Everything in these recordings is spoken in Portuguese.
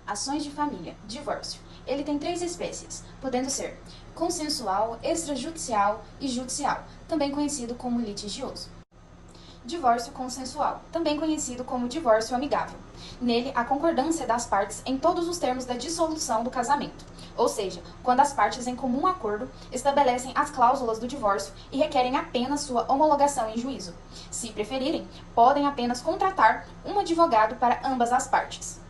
Ações de família, divórcio. Ele tem 3 espécies, podendo ser consensual, extrajudicial e judicial, também conhecido como litigioso. Divórcio consensual, também conhecido como divórcio amigável. Nele, a concordância das partes em todos os termos da dissolução do casamento, ou seja, quando as partes em comum acordo estabelecem as cláusulas do divórcio e requerem apenas sua homologação em juízo. Se preferirem, podem apenas contratar um advogado para ambas as partes.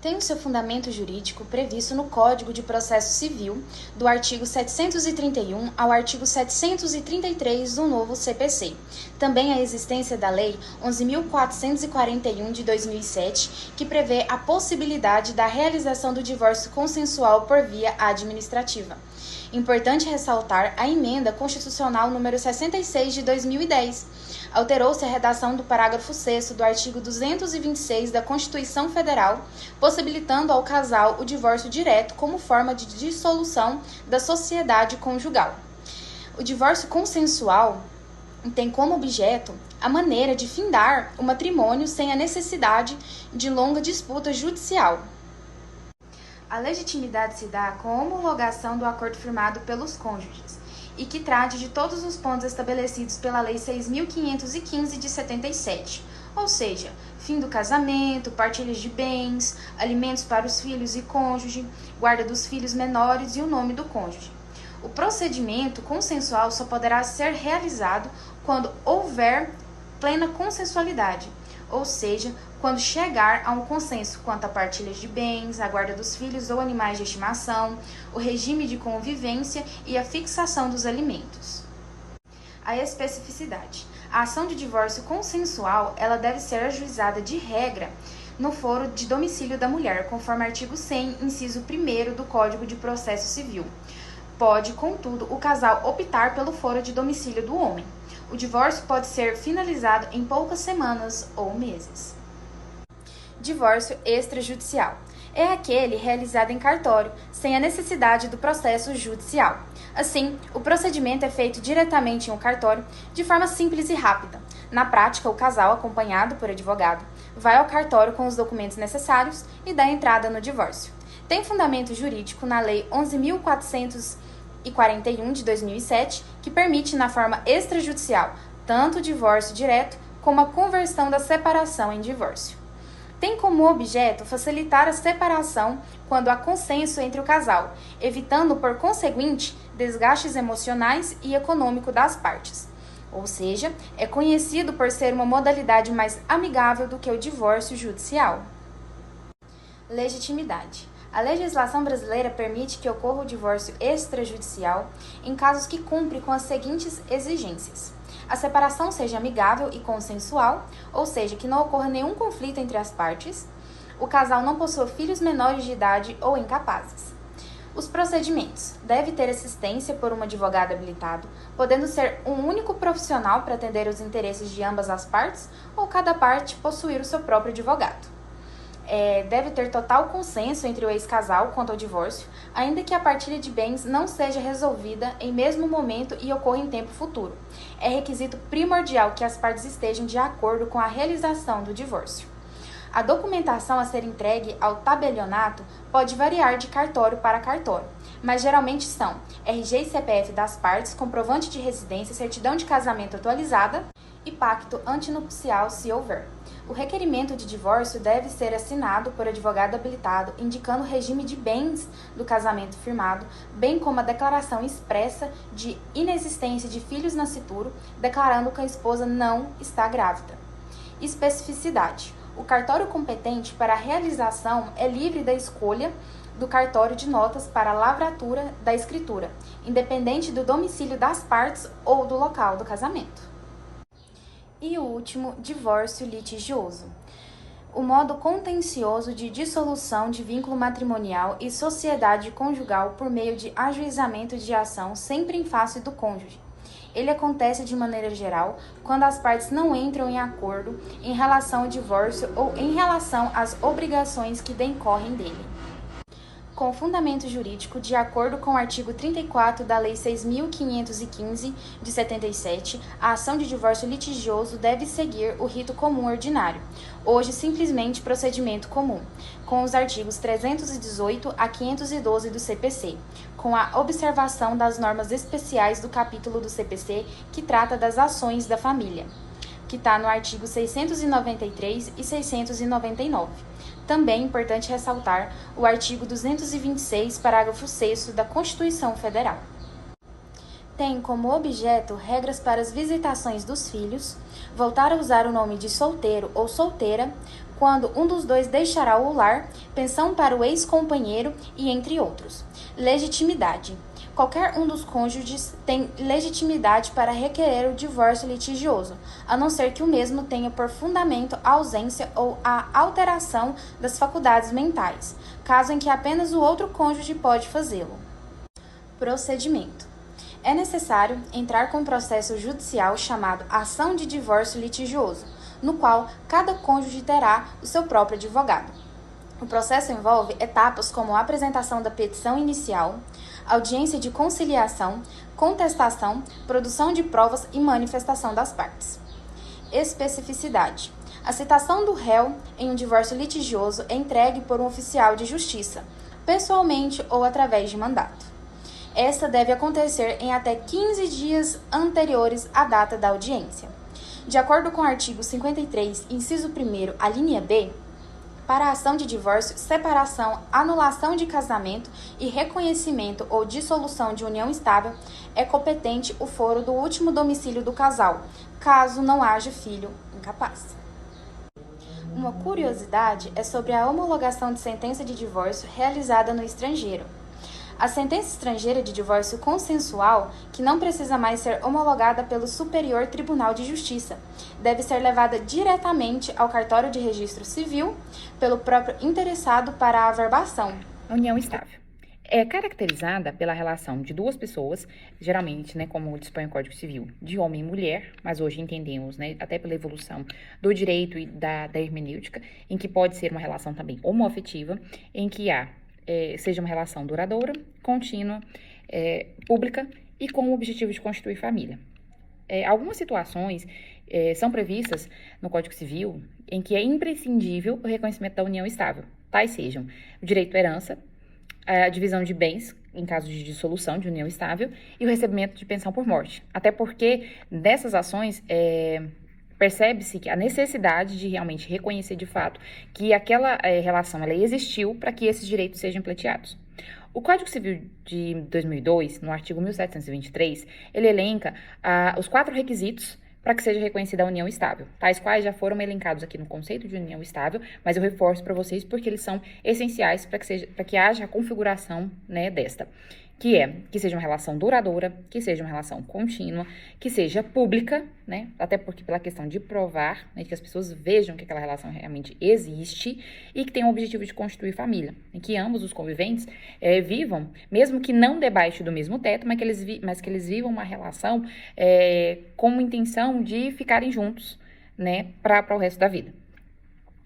Tem o seu fundamento jurídico previsto no Código de Processo Civil, do artigo 731 ao artigo 733 do novo CPC. Também a existência da Lei 11.441 de 2007, que prevê a possibilidade da realização do divórcio consensual por via administrativa. Importante ressaltar a emenda constitucional número 66 de 2010. Alterou-se a redação do parágrafo 6º do artigo 226 da Constituição Federal, possibilitando ao casal o divórcio direto como forma de dissolução da sociedade conjugal. O divórcio consensual tem como objeto a maneira de findar o matrimônio sem a necessidade de longa disputa judicial. A legitimidade se dá com a homologação do acordo firmado pelos cônjuges e que trate de todos os pontos estabelecidos pela Lei 6.515 de 77, ou seja, fim do casamento, partilhas de bens, alimentos para os filhos e cônjuge, guarda dos filhos menores e o nome do cônjuge. O procedimento consensual só poderá ser realizado quando houver plena consensualidade, ou seja, quando chegar a um consenso quanto a partilhas de bens, a guarda dos filhos ou animais de estimação, o regime de convivência e a fixação dos alimentos. A especificidade. A ação de divórcio consensual, ela deve ser ajuizada de regra no foro de domicílio da mulher, conforme artigo 100, inciso 1º do Código de Processo Civil. Pode, contudo, o casal optar pelo foro de domicílio do homem. O divórcio pode ser finalizado em poucas semanas ou meses. Divórcio extrajudicial. É aquele realizado em cartório, sem a necessidade do processo judicial. Assim, o procedimento é feito diretamente em um cartório, de forma simples e rápida. Na prática, o casal, acompanhado por advogado, vai ao cartório com os documentos necessários e dá entrada no divórcio. Tem fundamento jurídico na Lei 11.441 de 2007, que permite, na forma extrajudicial, tanto o divórcio direto como a conversão da separação em divórcio. Tem como objeto facilitar a separação quando há consenso entre o casal, evitando, por conseguinte, desgastes emocionais e econômicos das partes. Ou seja, é conhecido por ser uma modalidade mais amigável do que o divórcio judicial. Legitimidade. A legislação brasileira permite que ocorra o divórcio extrajudicial em casos que cumprem com as seguintes exigências: a separação seja amigável e consensual, ou seja, que não ocorra nenhum conflito entre as partes, o casal não possua filhos menores de idade ou incapazes. Os procedimentos: deve ter assistência por um advogado habilitado, podendo ser um único profissional para atender os interesses de ambas as partes, ou cada parte possuir o seu próprio advogado. Deve ter total consenso entre o ex-casal quanto ao divórcio, ainda que a partilha de bens não seja resolvida em mesmo momento e ocorra em tempo futuro. É requisito primordial que as partes estejam de acordo com a realização do divórcio. A documentação a ser entregue ao tabelionato pode variar de cartório para cartório, mas geralmente são RG e CPF das partes, comprovante de residência, certidão de casamento atualizada e pacto antinupcial, se houver. O requerimento de divórcio deve ser assinado por advogado habilitado, indicando o regime de bens do casamento firmado, bem como a declaração expressa de inexistência de filhos nascituro, declarando que a esposa não está grávida. Especificidade. O cartório competente para a realização é livre da escolha do cartório de notas para a lavratura da escritura, independente do domicílio das partes ou do local do casamento. E o último, divórcio litigioso. O modo contencioso de dissolução de vínculo matrimonial e sociedade conjugal por meio de ajuizamento de ação sempre em face do cônjuge. Ele acontece de maneira geral quando as partes não entram em acordo em relação ao divórcio ou em relação às obrigações que decorrem dele. com fundamento jurídico de acordo com o artigo 34 da Lei 6.515, de 77, a ação de divórcio litigioso deve seguir o rito comum ordinário, hoje simplesmente procedimento comum, com os artigos 318 a 512 do CPC, com a observação das normas especiais do capítulo do CPC que trata das ações da família, que está no artigo 693 e 699. Também é importante ressaltar o artigo 226, parágrafo 6º da Constituição Federal. Tem como objeto regras para as visitações dos filhos, voltar a usar o nome de solteiro ou solteira, quando um dos dois deixará o lar, pensão para o ex-companheiro e entre outros. Legitimidade. Qualquer um dos cônjuges tem legitimidade para requerer o divórcio litigioso, a não ser que o mesmo tenha por fundamento a ausência ou a alteração das faculdades mentais, caso em que apenas o outro cônjuge pode fazê-lo. Procedimento. É necessário entrar com um processo judicial chamado ação de divórcio litigioso, no qual cada cônjuge terá o seu próprio advogado. O processo envolve etapas como a apresentação da petição inicial, audiência de conciliação, contestação, produção de provas e manifestação das partes. Especificidade. A citação do réu em um divórcio litigioso é entregue por um oficial de justiça, pessoalmente ou através de mandato. Esta deve acontecer em até 15 dias anteriores à data da audiência. De acordo com o artigo 53, inciso 1º, a linha B, para a ação de divórcio, separação, anulação de casamento e reconhecimento ou dissolução de união estável, é competente o foro do último domicílio do casal, caso não haja filho incapaz. Uma curiosidade é sobre a homologação de sentença de divórcio realizada no estrangeiro. A sentença estrangeira de divórcio consensual, que não precisa mais ser homologada pelo Superior Tribunal de Justiça, deve ser levada diretamente ao cartório de registro civil pelo próprio interessado para a averbação. União estável. É caracterizada pela relação de duas pessoas, geralmente, como dispõe o Código Civil, de homem e mulher, mas hoje entendemos, até pela evolução do direito e da hermenêutica, em que pode ser uma relação também homoafetiva, em que seja uma relação duradoura, contínua, pública e com o objetivo de constituir família. Algumas situações são previstas no Código Civil em que é imprescindível o reconhecimento da união estável. Tais sejam o direito à herança, a divisão de bens em caso de dissolução de união estável e o recebimento de pensão por morte. Até porque dessas ações percebe-se que a necessidade de realmente reconhecer de fato que aquela relação ela existiu para que esses direitos sejam pleiteados. O Código Civil de 2002, no artigo 1723, ele elenca os 4 requisitos para que seja reconhecida a união estável, tais quais já foram elencados aqui no conceito de união estável, mas eu reforço para vocês porque eles são essenciais para que haja a configuração desta. Que seja uma relação duradoura, que seja uma relação contínua, que seja pública, até porque pela questão de provar, que as pessoas vejam que aquela relação realmente existe e que tenha o objetivo de constituir família, em que ambos os conviventes vivam, mesmo que não debaixo do mesmo teto, mas que eles vivam uma relação com intenção de ficarem juntos, para o resto da vida.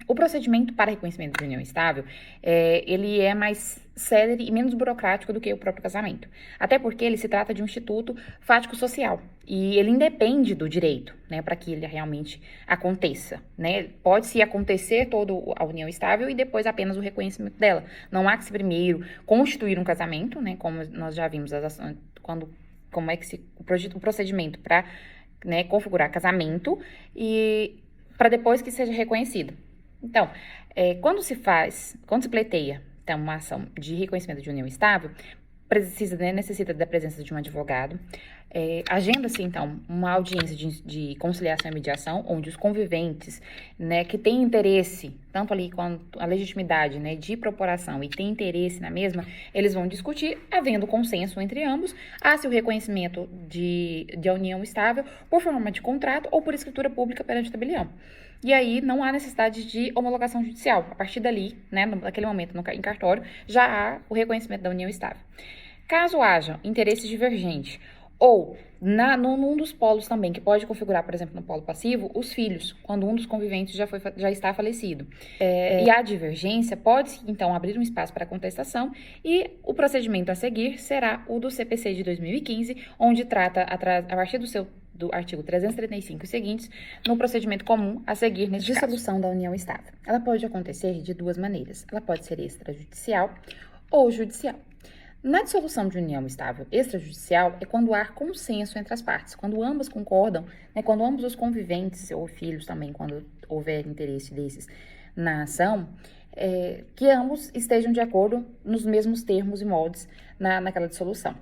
O procedimento para reconhecimento de união estável, ele é mais célere e menos burocrático do que o próprio casamento. Até porque ele se trata de um instituto fático-social e ele independe do direito, para que ele realmente aconteça, Pode-se acontecer toda a união estável e depois apenas o reconhecimento dela. Não há que se primeiro constituir um casamento, como nós já vimos as ações, como é que o procedimento para configurar casamento e para depois que seja reconhecido. Então, quando se pleiteia uma ação de reconhecimento de união estável, necessita da presença de um advogado, agenda-se, então, uma audiência de conciliação e mediação, onde os conviventes, que têm interesse, tanto ali quanto a legitimidade, de propuração e têm interesse na mesma, eles vão discutir, havendo consenso entre ambos, se o reconhecimento de união estável por forma de contrato ou por escritura pública perante o tabelião. E aí não há necessidade de homologação judicial. A partir dali, naquele momento em cartório, já há o reconhecimento da união estável. Caso haja interesse divergente Ou, num dos polos também, que pode configurar, por exemplo, no polo passivo, os filhos, quando um dos conviventes já está falecido. E a divergência pode, então, abrir um espaço para contestação e o procedimento a seguir será o do CPC de 2015, onde trata, a partir do artigo 335 e seguintes, no procedimento comum a seguir neste caso. Dissolução da união estável. Ela pode acontecer de duas maneiras. Ela pode ser extrajudicial ou judicial. Na dissolução de união estável extrajudicial é quando há consenso entre as partes, quando ambas concordam, né, quando ambos os conviventes ou filhos também, quando houver interesse desses na ação, que ambos estejam de acordo nos mesmos termos e moldes naquela dissolução.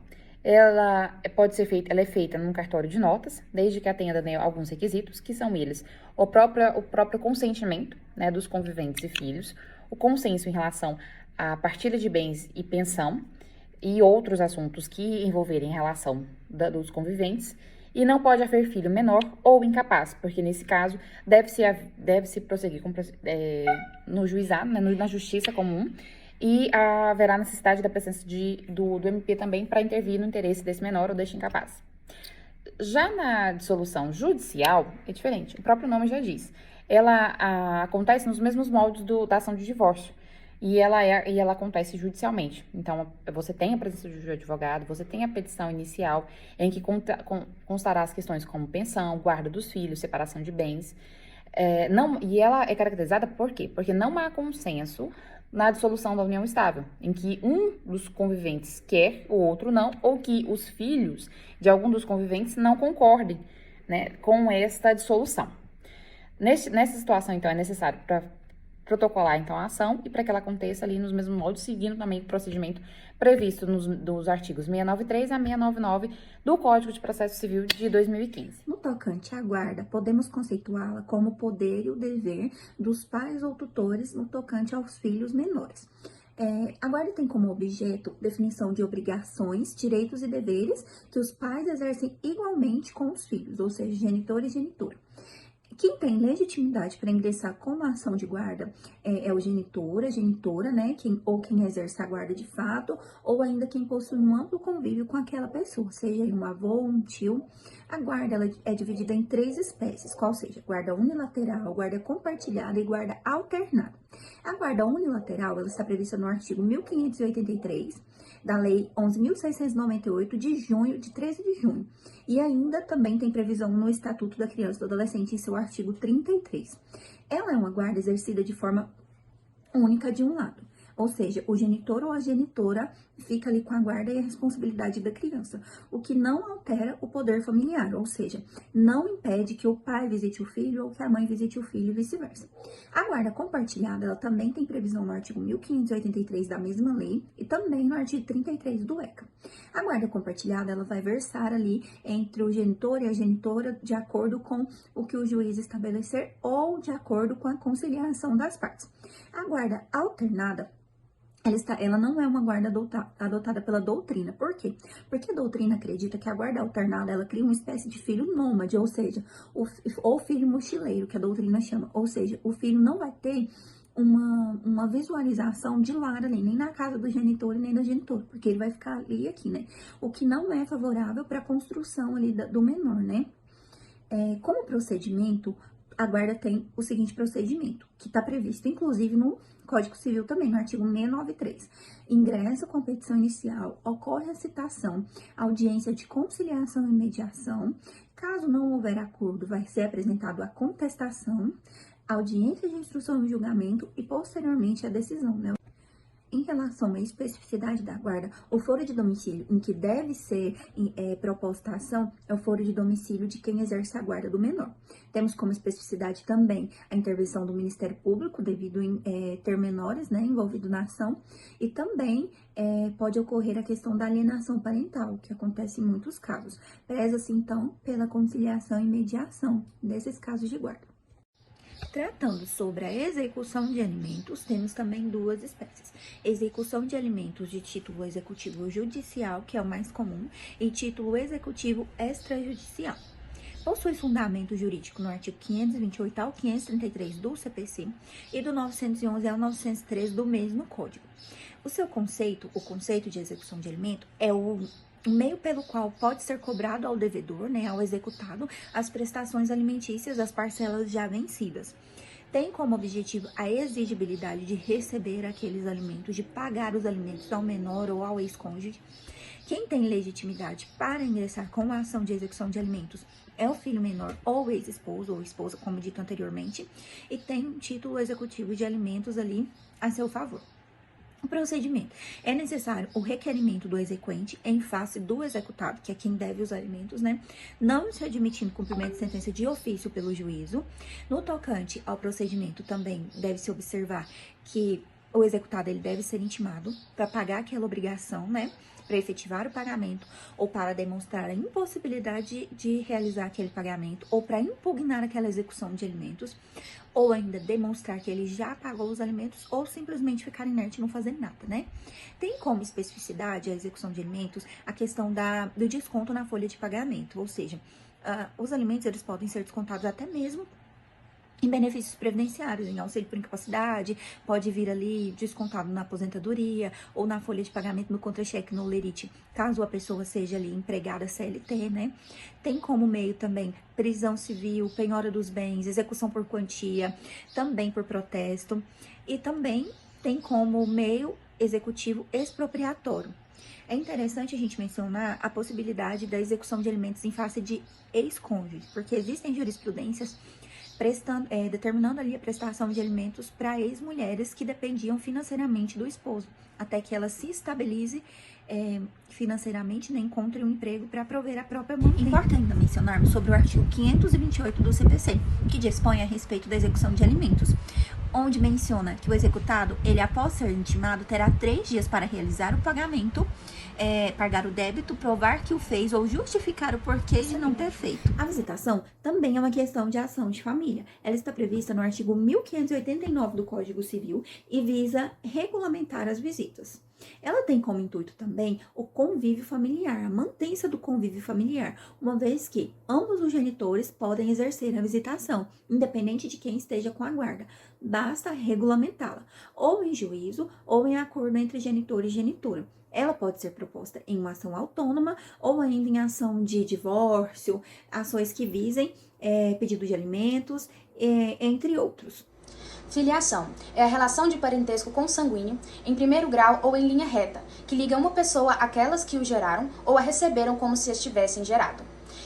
Ela é feita num cartório de notas, desde que atenda, né, alguns requisitos, que são eles o próprio consentimento, né, dos conviventes e filhos, o consenso em relação à partilha de bens e pensão, e outros assuntos que envolverem a relação dos conviventes, e não pode haver filho menor ou incapaz, porque nesse caso deve-se prosseguir no juizado, né, na justiça comum, e haverá necessidade da presença do MP também para intervir no interesse desse menor ou deste incapaz. Já na dissolução judicial, é diferente, o próprio nome já diz. Ela acontece nos mesmos moldes da ação de divórcio, e ela acontece judicialmente. Então, você tem a presença de advogado, você tem a petição inicial, em que constará as questões como pensão, guarda dos filhos, separação de bens. E ela é caracterizada por quê? Porque não há consenso na dissolução da união estável, em que um dos conviventes quer, o outro não, ou que os filhos de algum dos conviventes não concordem, né, com esta dissolução. Nessa situação, então, é necessário protocolar, então, a ação e para que ela aconteça ali nos mesmos moldes, seguindo também o procedimento previsto dos artigos 693 a 699 do Código de Processo Civil de 2015. No tocante à guarda, podemos conceituá-la como o poder e o dever dos pais ou tutores no tocante aos filhos menores. A guarda tem como objeto definição de obrigações, direitos e deveres que os pais exercem igualmente com os filhos, ou seja, genitor e genitora. Quem tem legitimidade para ingressar com uma ação de guarda é o genitor, a genitora, né? Quem exerce a guarda de fato, ou ainda quem possui um amplo convívio com aquela pessoa, seja um avô, um tio. A guarda ela é dividida em 3 espécies, qual seja guarda unilateral, guarda compartilhada e guarda alternada. A guarda unilateral ela está prevista no artigo 1583 da Lei 11.698 de 13 de junho. E ainda também tem previsão no Estatuto da Criança e do Adolescente em seu artigo 33. Ela é uma guarda exercida de forma única de um lado. Ou seja, o genitor ou a genitora fica ali com a guarda e a responsabilidade da criança, o que não altera o poder familiar, ou seja, não impede que o pai visite o filho ou que a mãe visite o filho e vice-versa. A guarda compartilhada, ela também tem previsão no artigo 1583 da mesma lei e também no artigo 33 do ECA. A guarda compartilhada, ela vai versar ali entre o genitor e a genitora de acordo com o que o juiz estabelecer ou de acordo com a conciliação das partes. A guarda alternada, ela não é uma guarda adotada pela doutrina. Por quê? Porque a doutrina acredita que a guarda alternada, ela cria uma espécie de filho nômade, ou seja, ou filho mochileiro, que a doutrina chama. Ou seja, o filho não vai ter uma visualização de lar ali, nem na casa do genitor e nem da genitora, porque ele vai ficar ali e aqui, né? O que não é favorável para a construção ali do menor, né? Como procedimento, a guarda tem o seguinte procedimento, que está previsto, inclusive, no Código Civil também, no artigo 693. Ingresso com petição inicial, ocorre a citação, audiência de conciliação e mediação. Caso não houver acordo, vai ser apresentado a contestação, audiência de instrução e julgamento e, posteriormente, a decisão, né? Em relação à especificidade da guarda, o foro de domicílio em que deve ser proposta a ação é o foro de domicílio de quem exerce a guarda do menor. Temos como especificidade também a intervenção do Ministério Público, devido ter menores, né, envolvidos na ação, e também pode ocorrer a questão da alienação parental, que acontece em muitos casos. Preza-se, então, pela conciliação e mediação desses casos de guarda. Tratando sobre a execução de alimentos, temos também 2 espécies. Execução de alimentos de título executivo judicial, que é o mais comum, e título executivo extrajudicial. Possui fundamento jurídico no artigo 528 ao 533 do CPC e do 911 ao 913 do mesmo Código. O conceito de execução de alimento é o o meio pelo qual pode ser cobrado ao devedor, né, ao executado, as prestações alimentícias das parcelas já vencidas. Tem como objetivo a exigibilidade de receber aqueles alimentos, de pagar os alimentos ao menor ou ao ex-cônjuge. Quem tem legitimidade para ingressar com a ação de execução de alimentos é o filho menor ou ex-esposo ou esposa, como dito anteriormente, e tem um título executivo de alimentos ali a seu favor. O procedimento. É necessário o requerimento do exequente em face do executado, que é quem deve os alimentos, né? Não se admitindo cumprimento de sentença de ofício pelo juízo. No tocante ao procedimento, também deve-se observar que o executado ele deve ser intimado para pagar aquela obrigação, né? Para efetivar o pagamento ou para demonstrar a impossibilidade de realizar aquele pagamento ou para impugnar aquela execução de alimentos ou ainda demonstrar que ele já pagou os alimentos ou simplesmente ficar inerte e não fazer nada, né? Tem como especificidade a execução de alimentos a questão do desconto na folha de pagamento, ou seja, os alimentos eles podem ser descontados até mesmo em benefícios previdenciários, em auxílio por incapacidade, pode vir ali descontado na aposentadoria ou na folha de pagamento no contra-cheque, no lerite, caso a pessoa seja ali empregada CLT, né? Tem como meio também prisão civil, penhora dos bens, execução por quantia, também por protesto, e também tem como meio executivo expropriatório. É interessante a gente mencionar a possibilidade da execução de alimentos em face de ex-cônjuge, porque existem jurisprudências determinando ali a prestação de alimentos para ex-mulheres que dependiam financeiramente do esposo, até que ela se estabilize financeiramente, né, encontre um emprego para prover a própria mantém. Importa ainda mencionarmos sobre o artigo 528 do CPC, que dispõe a respeito da execução de alimentos, onde menciona que o executado, ele após ser intimado, terá 3 dias para realizar o pagamento, pagar o débito, provar que o fez ou justificar o porquê de não ter feito. A visitação também é uma questão de ação de família. Ela está prevista no artigo 1589 do Código Civil e visa regulamentar as visitas. Ela tem como intuito também o convívio familiar, a mantença do convívio familiar, uma vez que ambos os genitores podem exercer a visitação, independente de quem esteja com a guarda. Basta regulamentá-la, ou em juízo, ou em acordo entre genitor e genitora. Ela pode ser proposta em uma ação autônoma ou ainda em ação de divórcio, ações que visem pedido de alimentos, entre outros. Filiação é a relação de parentesco consanguíneo, em primeiro grau ou em linha reta, que liga uma pessoa àquelas que o geraram ou a receberam como se estivessem gerado.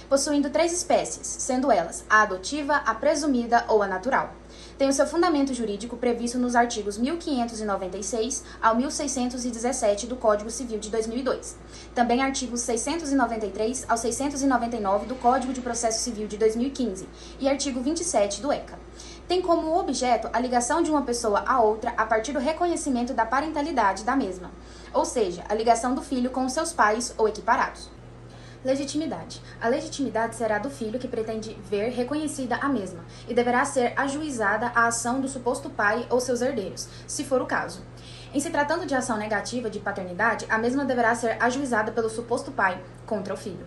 Possuindo 3 espécies, sendo elas a adotiva, a presumida ou a natural. Tem o seu fundamento jurídico previsto nos artigos 1596 ao 1617 do Código Civil de 2002. Também artigos 693 ao 699 do Código de Processo Civil de 2015 e artigo 27 do ECA. Tem como objeto a ligação de uma pessoa a outra a partir do reconhecimento da parentalidade da mesma, ou seja, a ligação do filho com os seus pais ou equiparados. Legitimidade. A legitimidade será do filho que pretende ver reconhecida a mesma e deverá ser ajuizada a ação do suposto pai ou seus herdeiros, se for o caso. Em se tratando de ação negativa de paternidade, a mesma deverá ser ajuizada pelo suposto pai contra o filho.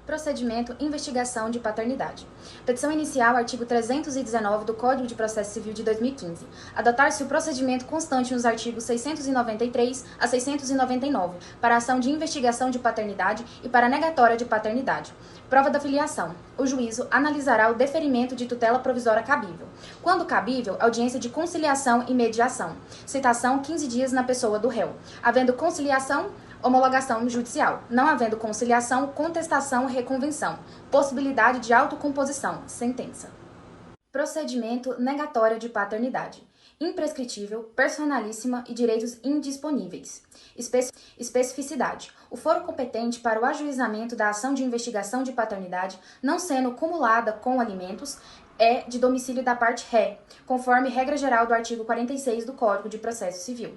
Procedimento investigação de paternidade. Petição inicial, artigo 319 do Código de Processo Civil de 2015. Adotar-se o procedimento constante nos artigos 693 a 699 para ação de investigação de paternidade e para negatória de paternidade. Prova da filiação. O juízo analisará o deferimento de tutela provisória cabível. Quando cabível, audiência de conciliação e mediação. Citação 15 dias na pessoa do réu. Havendo conciliação, homologação judicial. Não havendo conciliação, contestação, reconvenção. Possibilidade de autocomposição. Sentença. Procedimento negatório de paternidade. Imprescritível, personalíssima e direitos indisponíveis. Especificidade. O foro competente para o ajuizamento da ação de investigação de paternidade, não sendo cumulada com alimentos, é de domicílio da parte ré, conforme regra geral do artigo 46 do Código de Processo Civil.